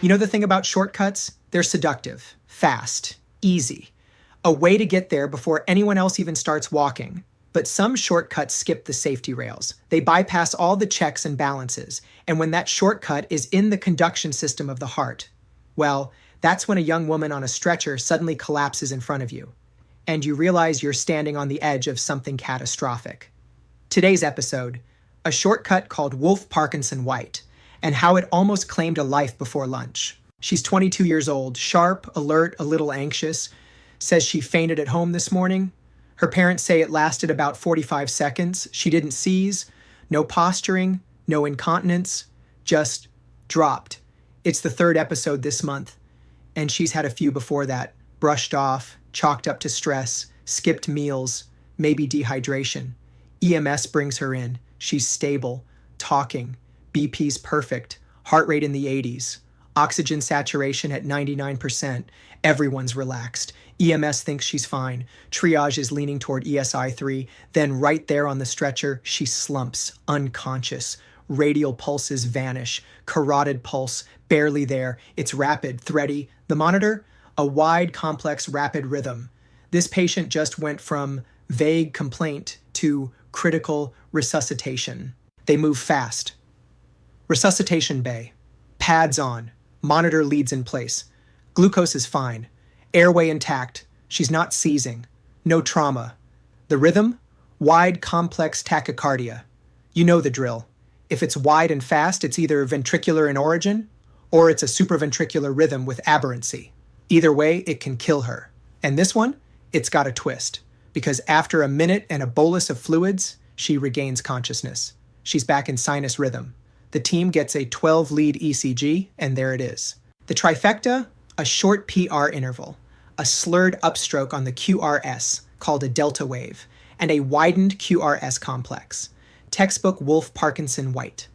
You know the thing about shortcuts? They're seductive, fast, easy. A way to get there before anyone else even starts walking. But some shortcuts skip the safety rails. They bypass all the checks and balances. And when that shortcut is in the conduction system of the heart, well, that's when a young woman on a stretcher suddenly collapses in front of you. And you realize you're standing on the edge of something catastrophic. Today's episode, a shortcut called Wolff-Parkinson-White, and how it almost claimed a life before lunch. She's 22 years old, sharp, alert, a little anxious, says she fainted at home this morning. Her parents say it lasted about 45 seconds. She didn't seize, no posturing, no incontinence, just dropped. It's the third episode this month, and she's had a few before that. Brushed off, chalked up to stress, skipped meals, maybe dehydration. EMS brings her in. She's stable, talking, BP's perfect, heart rate in the 80s, oxygen saturation at 99%. Everyone's relaxed. EMS thinks she's fine. Triage is leaning toward ESI 3. Then right there on the stretcher, she slumps, unconscious. Radial pulses vanish. Carotid pulse, barely there. It's rapid, thready. The monitor? A wide, complex, rapid rhythm. This patient just went from vague complaint to critical resuscitation. They move fast. Resuscitation bay. Pads on. Monitor leads in place. Glucose is fine. Airway intact. She's not seizing. No trauma. The rhythm? Wide, complex tachycardia. You know the drill. If it's wide and fast, it's either ventricular in origin, or it's a supraventricular rhythm with aberrancy. Either way, it can kill her. And this one? It's got a twist. Because after a minute and a bolus of fluids, she regains consciousness. She's back in sinus rhythm. The team gets a 12-lead ECG, and there it is. The trifecta? A short PR interval, a slurred upstroke on the QRS, called a delta wave, and a widened QRS complex. Textbook Wolff-Parkinson-White.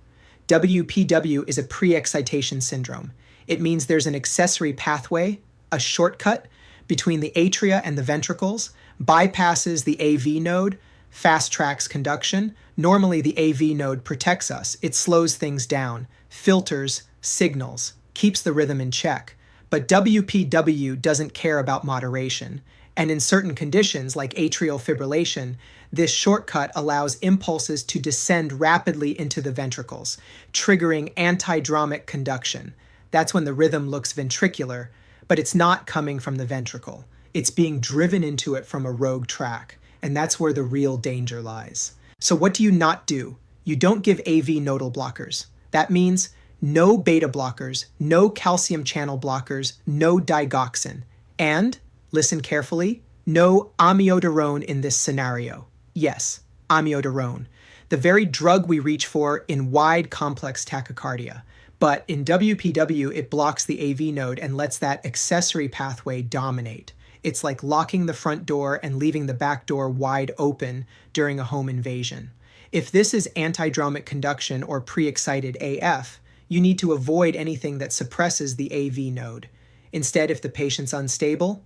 WPW is a pre-excitation syndrome. It means there's an accessory pathway, a shortcut, between the atria and the ventricles, bypasses the AV node, fast-tracks conduction. Normally the AV node protects us. It slows things down, filters, signals, keeps the rhythm in check. But WPW doesn't care about moderation, and in certain conditions, like atrial fibrillation, this shortcut allows impulses to descend rapidly into the ventricles, triggering antidromic conduction. That's when the rhythm looks ventricular, but it's not coming from the ventricle. It's being driven into it from a rogue track, and that's where the real danger lies. So what do you not do? You don't give AV nodal blockers. That means no beta blockers, no calcium channel blockers, no digoxin. And, listen carefully, no amiodarone in this scenario. Yes, amiodarone, the very drug we reach for in wide complex tachycardia. But in WPW, it blocks the AV node and lets that accessory pathway dominate. It's like locking the front door and leaving the back door wide open during a home invasion. If this is antidromic conduction or pre-excited AF, you need to avoid anything that suppresses the AV node. Instead, if the patient's unstable,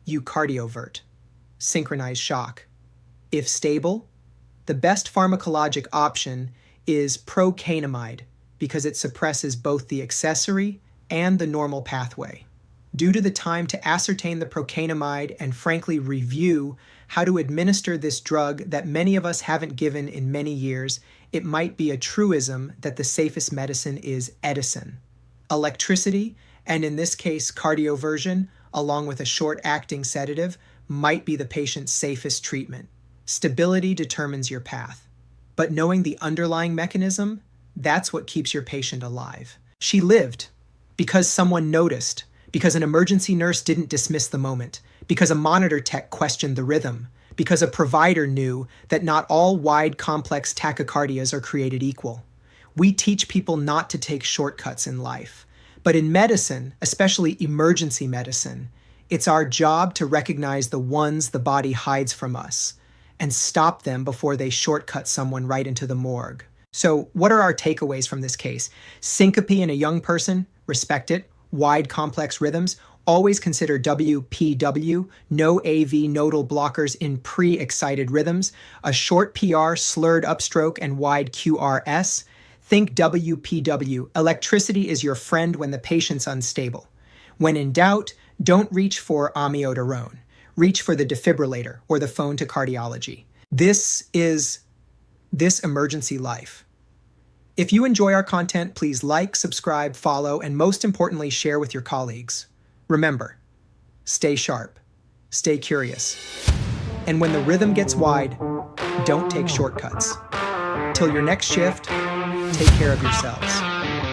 you cardiovert. Synchronized shock. If stable, the best pharmacologic option is procainamide because it suppresses both the accessory and the normal pathway. Due to the time to ascertain the procainamide and frankly review how to administer this drug that many of us haven't given in many years, it might be a truism that the safest medicine is Edison. Electricity, and in this case cardioversion, along with a short-acting sedative, might be the patient's safest treatment. Stability determines your path. But knowing the underlying mechanism, that's what keeps your patient alive. She lived because someone noticed, because an emergency nurse didn't dismiss the moment, because a monitor tech questioned the rhythm, because a provider knew that not all wide, complex tachycardias are created equal. We teach people not to take shortcuts in life. But in medicine, especially emergency medicine, it's our job to recognize the ones the body hides from us and stop them before they shortcut someone right into the morgue. So what are our takeaways from this case? Syncope in a young person, respect it. Wide, complex rhythms, always consider WPW, no AV nodal blockers in pre-excited rhythms, a short PR, slurred upstroke, and wide QRS. Think WPW. Electricity is your friend when the patient's unstable. When in doubt, don't reach for amiodarone. Reach for the defibrillator or the phone to cardiology. This is This Emergency Life. If you enjoy our content, please like, subscribe, follow, and most importantly, share with your colleagues. Remember, stay sharp, stay curious, and when the rhythm gets wide, don't take shortcuts. Till your next shift, take care of yourselves.